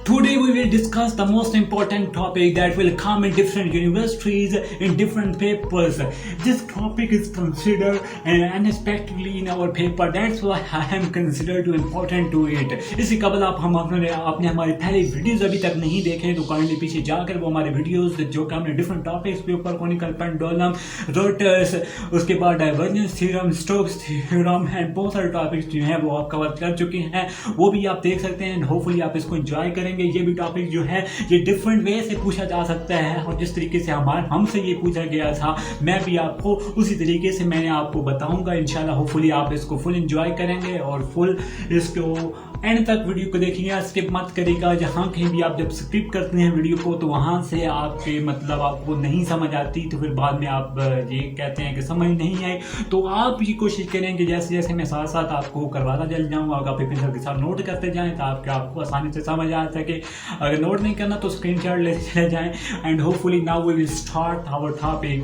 Today we will discuss the most important topic that will come in different universities in different papers. This topic is considered unexpectedly in our paper. That's why I am considered too important to it. इससे कबल आपने हमारे पहले videos अभी तक नहीं देखे तो काइंडली पीछे जाकर वो हमारे वीडियोस जो कि हमने डिफरेंट टॉपिक्स के ऊपर कॉनिकल पेंडुलम, रोटर्स, उसके बाद divergence theorem, Stokes theorem and बहुत सारे टॉपिक्स जो हैं वो आप कवर कर चुके हैं, वो भी आप देख सकते हैं। होपफुली आप इसको एंजॉय करेंगे। ये भी टॉपिक जो है ये डिफरेंट वे से पूछा जा सकता है और जिस तरीके से हमसे ये पूछा गया था मैं भी आपको उसी तरीके से मैंने आपको बताऊंगा इंशाल्लाह। होपफुली आप इसको फुल एंजॉय करेंगे और फुल इसको एंड तक वीडियो को देखिएगा, स्किप मत करिएगा। जहाँ कहीं भी आप जब स्किप करते हैं वीडियो को तो वहाँ से आपके मतलब आपको नहीं समझ आती तो फिर बाद में आप ये कहते हैं कि समझ नहीं आई। तो आप ये कोशिश करेंगे जैसे जैसे मैं साथ साथ आपको करवाता चल जाऊँगा, आप अपने पेंसिल के साथ नोट करते जाएँ ताकि आपको आसानी से समझ आ सके। अगर नोट नहीं करना तो स्क्रीनशॉट लेते चले जाएँ। And hopefully now we will start our topic.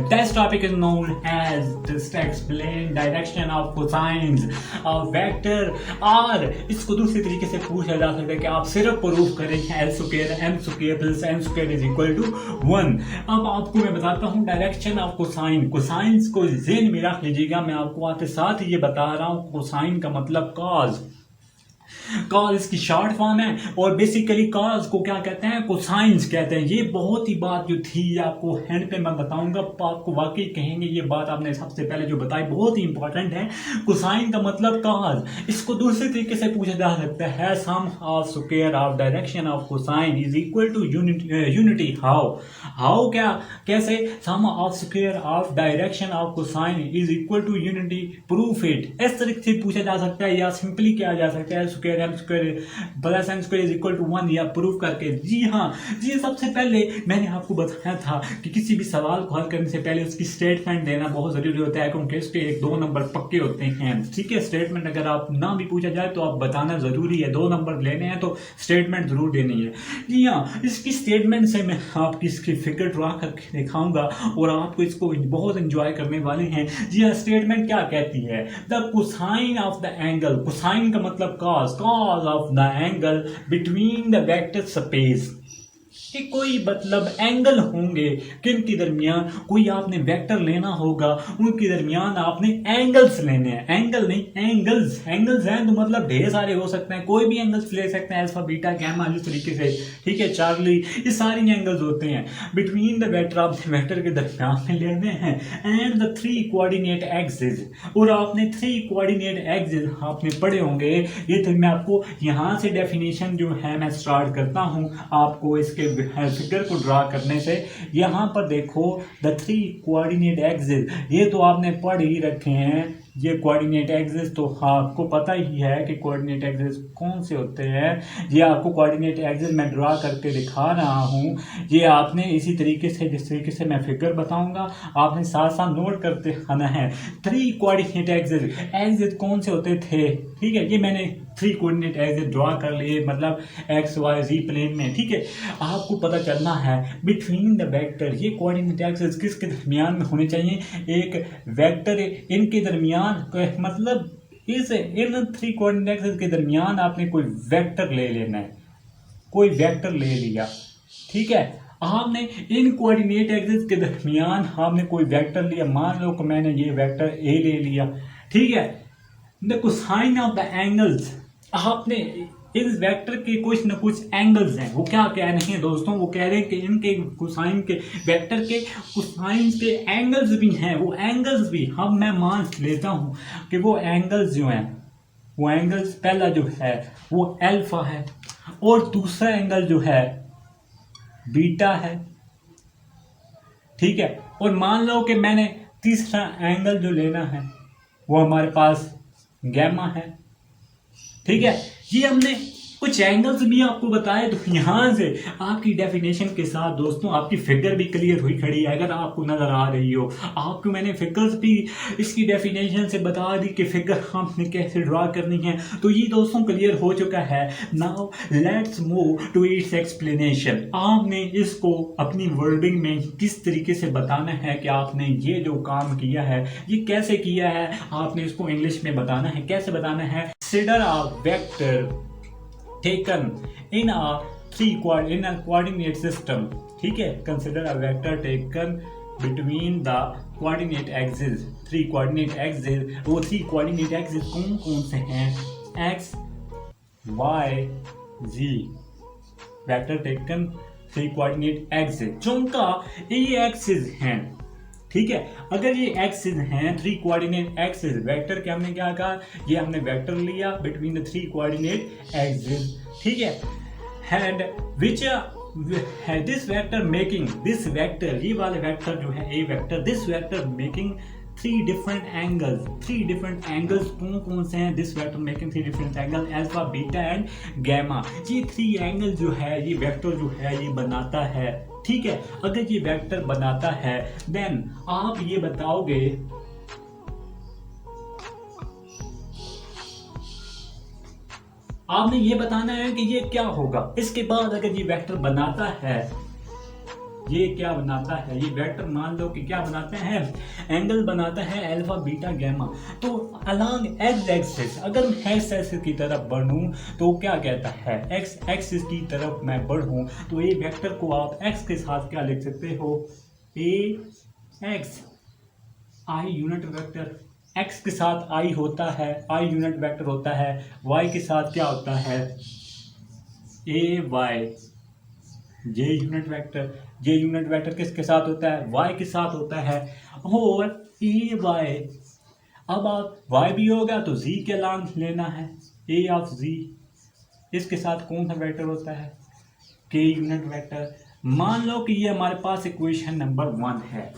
This topic is known as just explain direction of cosines of vector. और इसको दूसरे तरीके से पूछा जा सकता है कि आप सिर्फ प्रूफ करें l square m square plus n square is equal to 1। अब आपको मैं बताता हूं डायरेक्शन ऑफ कोसाइन। कोसाइंस को ज़हन में रख लीजिएगा, मैं आपको आते साथ ये बता रहा हूं कोसाइन का मतलब कॉज। कॉज इसकी शॉर्ट फॉर्म है और बेसिकली कॉज को क्या कहते हैं, कोसाइंस कहते हैं। ये बहुत ही बात जो थी आपको हैंड पे मैं बताऊंगा, आपको वाकई कहेंगे ये बात आपने सबसे पहले जो बताई बहुत ही इंपॉर्टेंट है। कोसाइन का मतलब कॉज। इसको दूसरे तरीके से पूछा जा सकता है sum of square of direction of cosine is equal to unity. How क्या कैसे sum of square of direction of cosine is equal to unity, proof it. इस तरीके से पूछा जा सकता है या सिंपली किया जा सकता है square m square plus n square is equal to 1 या प्रूफ करके। जी हाँ जी, सबसे पहले मैंने आपको बताया था कि किसी भी सवाल को हल करने से पहले उसकी स्टेटमेंट देना बहुत जरूरी होता है क्योंकि इसके 1-2 नंबर पक्के होते हैं। ठीक है, स्टेटमेंट अगर आप ना भी पूछा जाए तो आप बताना जरूरी है। 2 नंबर लेने हैं तो स्टेटमेंट जरूर देनी है। जी हाँ, इसकी स्टेटमेंट से मैं आपकी इसकी फिगर ड्रा करके दिखाऊंगा और आपको इसको बहुत एंजॉय करने वाले हैं। जी हाँ, स्टेटमेंट क्या कहती है, the cosine of the angle. Cosine का मतलब cause of the angle between the vector space. कि कोई मतलब एंगल होंगे किनके दरमियान कोई आपने वेक्टर लेना होगा, उनके दरमियान आपने एंगल्स लेने हैं। एंगल नहीं एंगल्स। एंगल्स हैं तो मतलब ढेर सारे हो सकते हैं, कोई भी एंगल्स ले सकते हैं, अल्फा बीटा गैमा इस तरीके से। ठीक है, चार्ली, ये सारी एंगल्स होते हैं बिटवीन द वेक्टर। आपने वेक्टर के दरमियान में लेने हैं एंड द 3 कोऑर्डिनेट एक्सिस। और आपने 3 कोऑर्डिनेट एक्सिस आपने पढ़े होंगे। ये तो मैं आपको यहाँ से डेफिनेशन जो है मैं स्टार्ट करता हूँ आपको इसके फिगर को ड्रा करने से। यहाँ पर देखो द 3 कोऑर्डिनेट एक्सिस, ये तो आपने पढ़ ही रखे हैं। ये कोऑर्डिनेट एक्सिस तो आपको पता ही है कि कोऑर्डिनेट एक्सिस कौन से होते हैं। ये आपको कोऑर्डिनेट एक्सिस मैं ड्रा करके दिखा रहा हूँ। ये आपने इसी तरीके से जिस तरीके से मैं फिगर बताऊंगा आपने साथ साथ नोट करते आना है। 3 कोऑर्डिनेट एक्सिस कौन से होते थे। ठीक है, ये मैंने 3 कोऑर्डिनेट एक्सिस ड्रा कर लिए, मतलब एक्स वाई जी प्लेन में। ठीक है, आपको पता चलना है बिटवीन द वेक्टर। ये कोऑर्डिनेट एक्सिस किसके दरमियान में होने चाहिए, एक वेक्टर इनके दरमियान, मतलब इन 3 कोऑर्डिनेट एक्सिस के दरमियान आपने कोई वेक्टर ले लेना है। कोई वेक्टर ले लिया, ठीक है, आपने इन कोऑर्डिनेट एक्सिस के दरमियान आपने कोई वेक्टर लिया। मान लो कि मैंने ये वेक्टर ए ले लिया। ठीक है, the cosine of the angles, आपने इस वेक्टर के कुछ न कुछ एंगल्स हैं। वो क्या कह रहे हैं दोस्तों, वो कह रहे हैं कि इनके कोसाइन के वेक्टर के कोसाइन के एंगल्स भी हैं। वो एंगल्स भी हम मैं मान लेता हूं कि वो एंगल्स जो हैं, वो एंगल्स पहला जो है वो अल्फा है और दूसरा एंगल जो है बीटा है। ठीक है, और मान लो कि मैंने तीसरा एंगल जो लेना है वो हमारे पास गैमा है। ठीक है, ये हमने कुछ एंगल्स भी आपको बताए। तो यहाँ से आपकी डेफिनेशन के साथ दोस्तों आपकी फिगर भी क्लियर हुई खड़ी है। अगर आपको नजर आ रही हो, आपको मैंने फिगर्स भी इसकी डेफिनेशन से बता दी कि फिगर हमने कैसे ड्रा करनी है। तो ये दोस्तों क्लियर हो चुका है। Now let's move to its explanation. आपने इसको अपनी वर्डिंग में किस तरीके से बताना है कि आपने ये जो काम किया है ये कैसे किया है, आपने इसको इंग्लिश में बताना है। कैसे बताना है, consider a vector taken in a coordinate system, ठीक है, consider a vector taken between the coordinate axes, 3 coordinate axes, वो 3 coordinate axes कौन कौन से हैं, x y z, vector taken 3 coordinate axes, जिनका ये axes हैं, ठीक है। अगर ये एक्सिस हैं 3 कोऑर्डिनेट एक्सिस, वेक्टर के हमने क्या कहा, ये हमने वेक्टर लिया बिटवीन द 3 कोऑर्डिनेट एक्सिस, ठीक है, and which this vector making, this vector, ये वाले वेक्टर जो है a vector, this vector making 3 different angles, 3 different angles कौन कौन से हैं, this vector making 3 different angle, alpha beta and gamma, ये 3 एंगल जो है ये वेक्टर जो है ये बनाता है, ठीक है। अगर ये वेक्टर बनाता है देन आप ये बताओगे, आपने ये बताना है कि ये क्या होगा। इसके बाद अगर ये वेक्टर बनाता है, ये क्या बनाता है, ये वेक्टर मान लो कि क्या बनाते हैं, एंगल बनाता है अल्फा बीटा गैमा, तो अलोंग एक्स एक्सिस, अगर मैं एक्स एक्सिस की तरफ बढ़ूं तो क्या कहता है, एक्स एक्सिस की तरफ मैं बढ़ूं तो ये वेक्टर को आप एक्स के साथ क्या लिख सकते हो, a x i unit vector, x के साथ आई होता है, आई यूनिट वेक्टर होता है, वाई के साथ क्या होता है, ए वाई जे यूनिट वेक्टर, जे यूनिट वेक्टर किसके साथ होता है, वाई के साथ होता है, और ए वाई, अब आप वाई भी होगा तो जी के अलांग लेना है, ए ऑफ जी, इसके साथ कौन सा वेक्टर होता है, के यूनिट वेक्टर। मान लो कि ये हमारे पास इक्वेशन नंबर 1 है,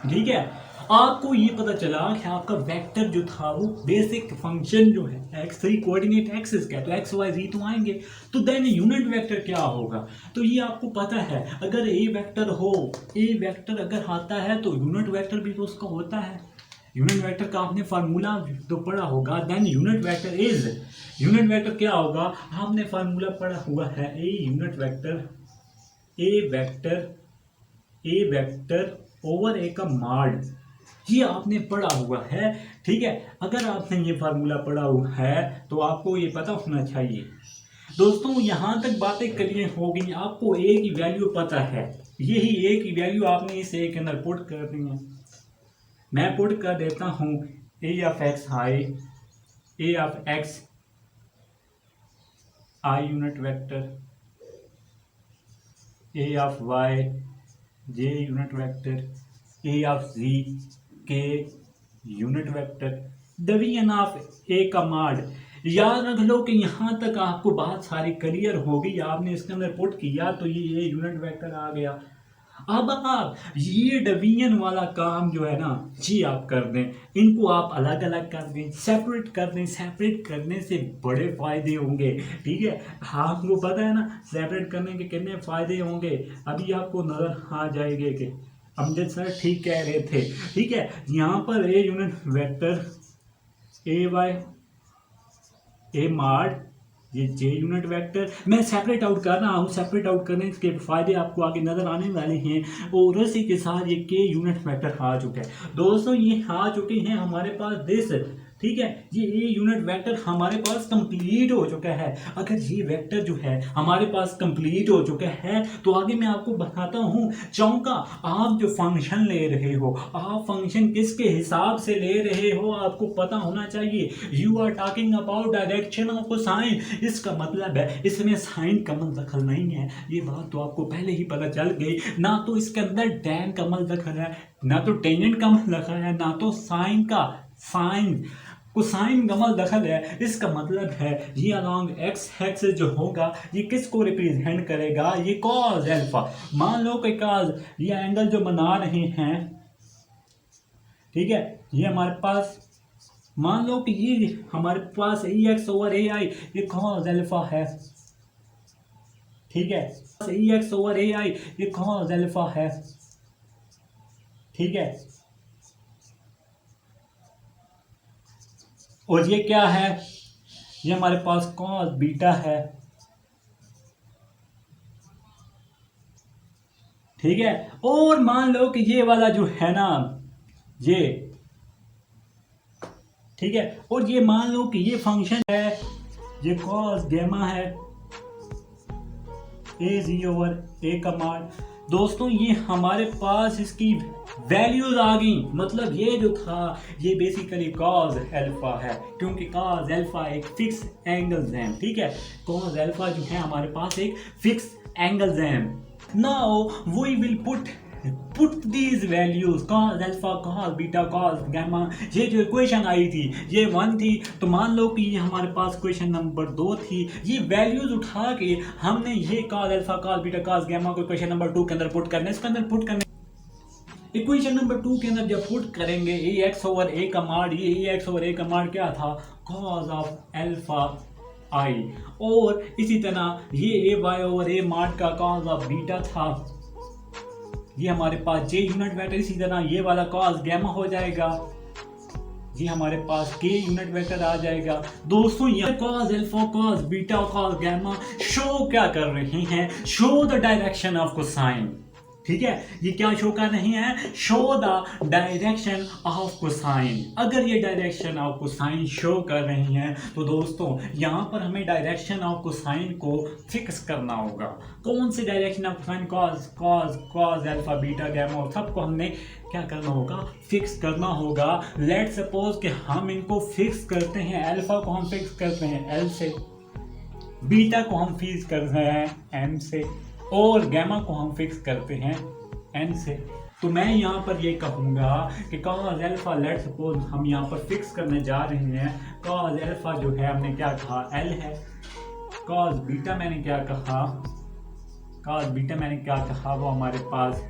ठीक है। आपको ये पता चला कि आपका वेक्टर जो था वो बेसिक फंक्शन जो है एक्स 3 कोऑर्डिनेट एक्सिस का है, तो एक्स वाई जी तो आएंगे, तो देन यूनिट वेक्टर क्या होगा, तो ये आपको पता है, अगर ए वेक्टर हो, ए वेक्टर अगर आता है तो यूनिट वेक्टर भी तो उसका होता है, यूनिट वेक्टर का आपने फार्मूला तो पढ़ा होगा, then unit vector is, unit vector क्या होगा, आपने फार्मूला पढ़ा हुआ है, a unit vector, a vector over a का मॉड, ये आपने पढ़ा हुआ है, ठीक है। अगर आपने ये फार्मूला पढ़ा हुआ है तो आपको ये पता होना चाहिए। दोस्तों यहाँ तक बातें क्लियर हो गई, आपको ए की वैल्यू पता है, यही ए की वैल्यू आपने इस ए के अंदर पुट करनी है। मैं पुट कर देता हूँ a of x i, a of x i unit vector, a of y j unit vector, a of z k unit vector, division of a का मॉड। याद रख लो कि यहाँ तक आपको बात सारी क्लियर होगी, आपने इसके अंदर पुट किया तो ये यूनिट वेक्टर आ गया। अब आप ये डिवीजन वाला काम जो है ना जी आप कर दें, इनको आप अलग अलग कर दें, सेपरेट कर दें, सेपरेट करने से बड़े फायदे होंगे, ठीक है। आपको पता है ना सेपरेट करने के कितने फायदे होंगे, अभी आपको नजर आ जाएंगे कि अमजद सर ठीक कह रहे थे, ठीक है। यहाँ पर ए unit vector, A Y A mod, ये जे यूनिट वेक्टर, मैं सेपरेट आउट कर रहा हूँ, सेपरेट आउट करने के फायदे आपको आगे नजर आने वाले हैं, और इसी के साथ ये के यूनिट वेक्टर आ चुका है। दोस्तों ये आ चुके हैं हमारे पास दिस, ठीक है, ये ए यूनिट वेक्टर हमारे पास कंप्लीट हो चुका है। अगर ये वेक्टर जो है हमारे पास कंप्लीट हो चुका है तो आगे मैं आपको बताता हूँ, चौका आप जो फंक्शन ले रहे हो, आप फंक्शन किसके हिसाब से ले रहे हो आपको पता होना चाहिए। You are talking about direction of sine, इसका मतलब है इसमें साइन का मल दखल नहीं है, ये बात तो आपको पहले ही पता चल गई। ना तो इसके अंदर टैन का मल दखल है, ना तो टेंजेंट का मल दखल है, ना तो साइन का, साइन कोसाइन गमल दखल है। इसका मतलब है ये अलॉन्ग एक्स एक्सिस जो होगा ये किसको रिप्रेजेंट करेगा, ये कॉस अल्फा। मान लो कि कॉस ये एंगल जो बना रहे हैं, ठीक है, ये हमारे पास मान लो कि ये हमारे पास ए एक्स ओवर ए आई ये कॉस अल्फा है, ठीक है, ए एक्स ओवर ए आई ये कॉस अल्फा है, ठीक है। और ये क्या है, ये हमारे पास कॉस बीटा है, ठीक है। और मान लो कि ये वाला जो है ना ये, ठीक है, और ये मान लो कि ये फंक्शन है ये कॉस गैमा है A/A दोस्तों ये हमारे पास इसकी वैल्यूज आ गई। मतलब ये जो था ये बेसिकली कॉस अल्फा है, क्योंकि कॉस अल्फा एक फिक्स एंगल है। ठीक है, कॉस अल्फा जो है हमारे पास एक फिक्स एंगल है। Now we will put these values cos alpha cos beta cos gamma. ये जो इक्वेशन आई थी ये 1 थी, तो मान लो कि ये हमारे पास क्वेश्चन नंबर 2 थी। ये वैल्यूज उठा के हमने ये cos alpha cos beta cos gamma को क्वेश्चन नंबर 2 के अंदर पुट करना है। इसके अंदर पुट करने इक्वेशन नंबर 2 के अंदर जब पुट करेंगे ax/a का मान, ये ax/a का मान क्या था, कॉस ऑफ अल्फा आई, और इसी तरह ये ay/a मान का कॉस ऑफ बीटा था। ये हमारे पास j यूनिट वेक्टर, इसी तरह ये वाला कॉस गैमा हो जाएगा, ये हमारे पास k यूनिट वेक्टर आ जाएगा। दोस्तों ये cos alpha cos beta cos gamma show क्या कर रहे हैं, show the direction of cosine. ठीक है, ये क्या शो कर रही है, show the direction of cosine. अगर ये डायरेक्शन ऑफ कोसाइन शो कर रही हैं तो दोस्तों यहाँ पर हमें डायरेक्शन ऑफ कोसाइन को फिक्स करना होगा। कौन सी direction of cosine, cos cos cos alpha beta gamma, और सबको हमने क्या करना होगा, फिक्स करना होगा। लेट सपोज कि हम इनको फिक्स करते हैं, अल्फा को हम फिक्स करते हैं L से, बीटा को हम फिक्स करते हैं M से, और गैमा को हम फिक्स करते हैं N से। तो मैं यहाँ पर ये कहूँगा कि कॉस अल्फा, लेट सपोज हम यहाँ पर फिक्स करने जा रहे हैं, कॉस अल्फा जो है हमने क्या कहा L है, कॉस बीटा मैंने क्या कहा, कॉस बीटा मैंने क्या कहा वो हमारे पास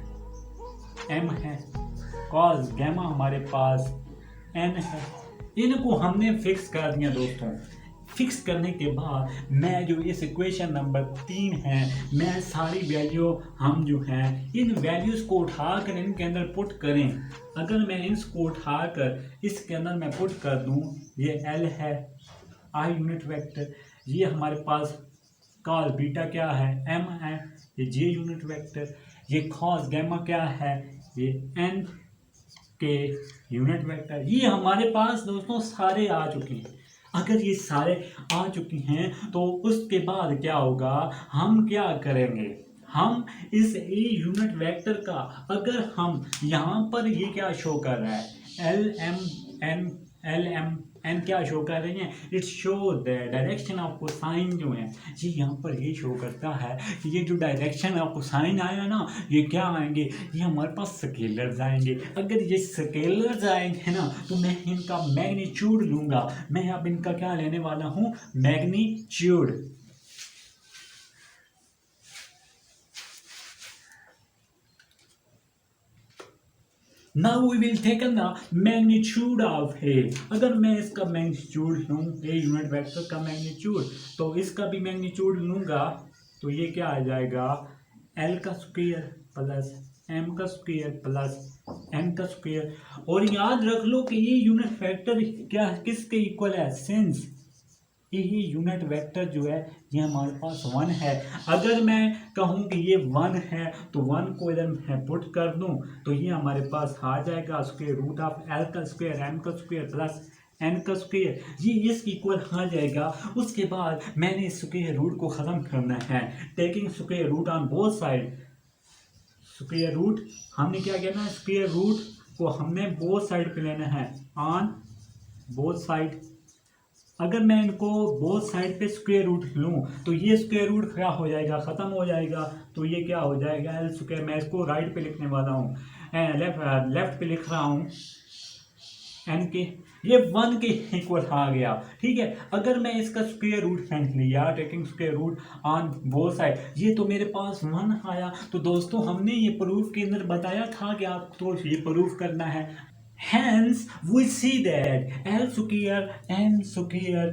M है, कॉस गैमा हमारे पास N है। इनको हमने फिक्स कर दिया दोस्तों। फिक्स करने के बाद मैं जो इस इक्वेशन नंबर 3 है, मैं सारी वैल्यू हम जो हैं इन वैल्यूज़ को उठाकर इनके अंदर पुट करें। अगर मैं इसको उठाकर इसके अंदर मैं पुट कर दूं, ये L है I यूनिट वेक्टर, ये हमारे पास कॉस बीटा क्या है M है, ये J यूनिट वेक्टर, ये कॉस गैमा क्या है, ये N के यूनिट वेक्टर। ये हमारे पास दोस्तों सारे आ चुके हैं। अगर ये सारे आ चुकी हैं तो उसके बाद क्या होगा, हम क्या करेंगे, हम इस ए यूनिट वेक्टर का अगर हम यहाँ पर ये क्या शो कर रहा है एल एम एन क्या शो कर रही हैं, it's show the direction of cosine जो है ये यहाँ पर ये शो करता है कि ये जो डायरेक्शन ऑफ कोसाइन आया ना, ये क्या आएंगे, ये हमारे पास स्केलर्स आएंगे। अगर ये स्केलर्स आएंगे ना तो मैं इनका मैग्नीट्यूड लूँगा। मैं अब इनका क्या लेने वाला हूँ, magnitude. Now we will take the magnitude of A। अगर मैं इसका मैग्नीट्यूड लूँ, A यूनिट वेक्टर का मैग्नीट्यूड, तो इसका भी मैग्नीट्यूड लूँगा तो ये क्या आ जाएगा, L का स्क्वायर प्लस M का स्क्वायर प्लस N का स्क्वायर। और याद रख लो कि ये यूनिट वेक्टर क्या किसके इक्वल है, सिंस ये यूनिट वेक्टर जो है ये हमारे पास 1 है। अगर मैं कहूँ कि ये 1 है तो 1 को इधर मैं पुट कर दूँ तो ये हमारे पास आ जाएगा स्क्वायर रूट ऑफ L का स्क्वायर M का स्क्वायर प्लस N का स्क्वायर, ये इसकी इक्वल आ जाएगा। उसके बाद मैंने इस स्क्वायर रूट को ख़त्म करना है, taking square root on both side. Square root हमने क्या कहना है, स्क्वायर रूट को हमने बोथ साइड पे लेना है, ऑन बोथ साइड। अगर मैं इनको बोथ साइड पे स्क्वायर रूट लूँ तो ये स्क्वायर रूट क्या हो जाएगा, ख़त्म हो जाएगा। तो ये क्या हो जाएगा, L स्क्वायर। मैं इसको राइट पे लिखने वाला हूँ, लेफ्ट पे लिख रहा हूँ N के, ये 1 के इक्वल आ गया। ठीक है, अगर मैं इसका स्क्वायर रूट लिया, taking square root on both side, ये तो मेरे पास 1 आया। तो दोस्तों हमने ये प्रूफ के अंदर बताया था कि आपको तो ये प्रूफ करना है। Hence we see that L square M square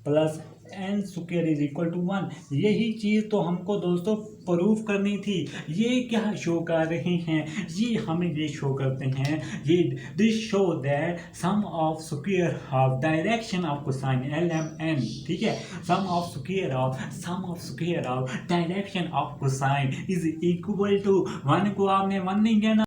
plus N square is equal to 1। यही चीज़ तो हमको दोस्तों प्रूफ करनी थी। ये क्या शो कर रहे हैं, ये हमें ये शो करते हैं, ये this show that sum of square of direction of cosine LMN। ठीक है, sum of square of direction of cosine is equal to 1 को आपने 1 नहीं कहना,